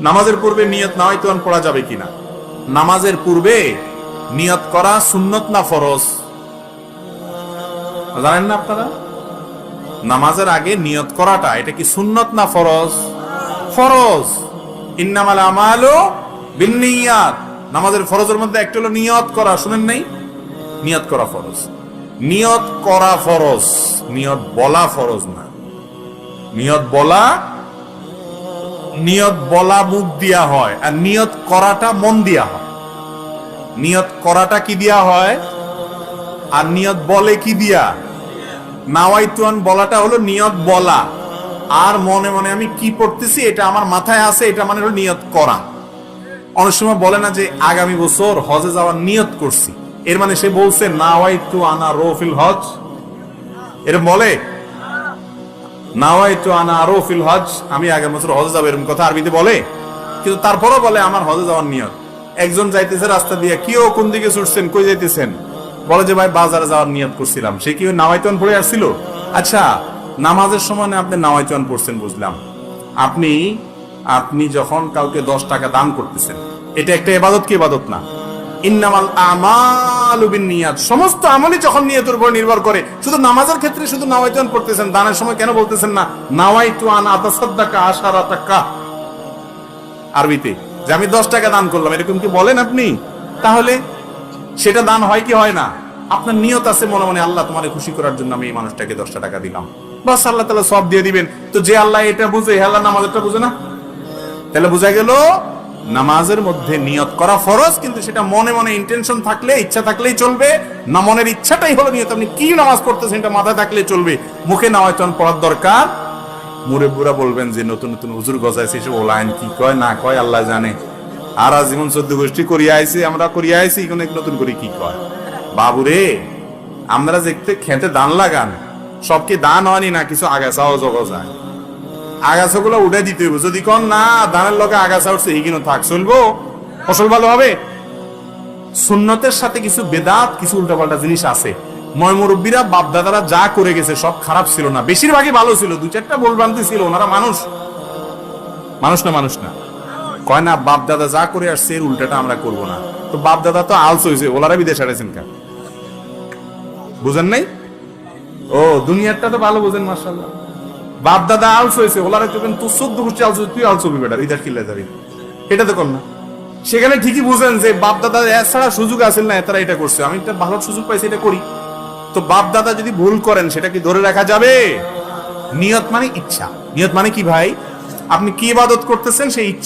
নামাজের পূর্বে নিয়ত না হয়তো পড়া যাবে কিনা? নামাজের পূর্বে নিয়ত করা সুন্নত না ফরজ? জানেন না আপনারা? নামাজের আগে নিয়ত করাটা এটা কি সুন্নত না ফরজ? ফরজ। ইন্নামাল আমালু বিন্নিয়াত। নামাজের ফরজের মধ্যে একটা হলো নিয়ত করা, শুনেন নাই? নিয়ত করা ফরজ। নিয়ত করা ফরজ, নিয়ত বলা ফরজ না। নিয়ত বলা মুখ দিয়া হয়, আর নিয়ত করাটা মন দিয়া হয়। নিয়ত করাটা কি দিয়া হয়, আর নিয়ত বলে কি দিয়া? নাওয়াইতুন বলাটা হলো নিয়ত বলা, আর মনে মনে আমি কি পড়তেছি এটা আমার মাথায় আছে, এটা মানে হলো নিয়ত করা। অনেক সময় বলে না যে আগামী বছর হজে যাওয়ার নিয়ত করছি, এর মানে সে বলছে নাওয়াইতু আনা রোফিল হজ। এরকম বলে নাওয়াইতু আনা রোফিল হজ, আমি আগামী বছর হজে যাবো, এরকম কথা আরবিতে বলে। কিন্তু তারপরও বলে আমার হজে যাওয়ার নিয়ত। একজন যাইতেছে রাস্তা দিয়ে, কি ও কোন দিকে ছুটছেন, কই যাইতেছেন? বলে যে ভাই বাজারে যাওয়ার নিয়ত করছিলাম। সে কি নাওয়াইতুন পড়ে আসছিল? আচ্ছা, নামাজের সময় আপনি নাওয়াইতুন পড়ছেন বুঝলাম। আপনি যখন কাউকে 10 টাকা দান করতেছেন, এটা একটা ইবাদত কি ইবাদত না? ইন্নামাল আমালু বিন্নিয়াত। সমস্ত আমলই যখন নিয়তের উপর নির্ভর করে। শুধু নামাজের ক্ষেত্রে শুধু নাওয়াইতুন পড়তেছেন, দানের সময় কেন বলতেছেন না নাওয়াইতু আন আতাসাদ্দাকা আশারাতাকা আরবিতে, যে আমি 10 টাকা দান করলাম, এরকম কি বলেন আপনি? তাহলে সেটা দান হয় কি হয় না? আপনার নিয়ত আছে মনে মনে, আল্লাহ তোমারে খুশি করার জন্য আমি এই মানুষটাকে 10টা টাকা দিলাম, বাস আল্লাহ তাআলা সব দিয়ে দিবেন। তো যে আল্লাহ এটা বুঝে, আল্লাহ নামাজটা বুঝে না? তাহলে বোঝা গেল নামাজের মধ্যে নিয়ত করা ফরজ, কিন্তু সেটা মনে মনে ইন্টেনশন থাকলে, ইচ্ছা থাকলেই চলবে না। মনের ইচ্ছাটাই হলো নিয়ত। আপনি কি নামাজ পড়তেছেন এটা মাথায় থাকলে চলবে, মুখে নাওয়াইতুন পড়ার দরকার। মুরব্বিরা বলবেন যে নতুন নতুন হুজুর গজাইছে, এসব ওলাইন কি কয় না কয় আল্লাহ জানে। আর জীবন 14 গোষ্ঠী করিয়া আইছি, আমরা করিয়া আইছি, এখন নতুন করে কি কয়। বাবুরে, আমরা দেখতে খেতে দান লাগান, সব কি দান হয়নি না? কিছু আগাছাও জগজায়, আগাছাগুলো উঠে দিতে হইব। যদি কোন না ধানের লগে আগাছা উঠছে, এগিনো থাক, চলবো, ফসল ভালো হবে। সুন্নতের সাথে কিছু বেদাত, কিছু উল্টাপাল্টা জিনিস আছে। ময়মুরব্বীরা বাপদাদারা যা করে গেছে সব খারাপ ছিল না, বেশিরভাগই ভালো ছিল। 2-4টা ভুলভ্রান্তি ছিল, ওনারা মানুষ না। কয় না বাপদাদা যা করে আসছে এর উল্টাটা আমরা করব না। তো বাপদাদা তো আলস হয়েছে, ওনারা বিদেশ হারাইছেন কেন? বুঝেন নাই? ও দুনিয়ারটা তো ভালো বুঝেন, মাশাআল্লাহ। বাপ দাদা আলস হয়েছে, ওলারা তো তুই 14 গোষ্ঠী আলস, তুই আলস হবি বেটা, ইদার কিল্লা যাবি, এটা তো কর না। সেখানে ঠিকই বুঝেন যে বাপ দাদা এছাড়া সুযোগ আছে না, তারা এটা করছে, আমি একটা ভালো সুযোগ পাইছি, এটা করি। তো বাপ দাদা যদি ভুল করেন, সেটা কি ধরে রাখা যাবে? নিয়ত মানে ইচ্ছা। নিয়ত মানে কি ভাই? আপনি কি ইবাদত করতেছেন, সেই ইচ্ছা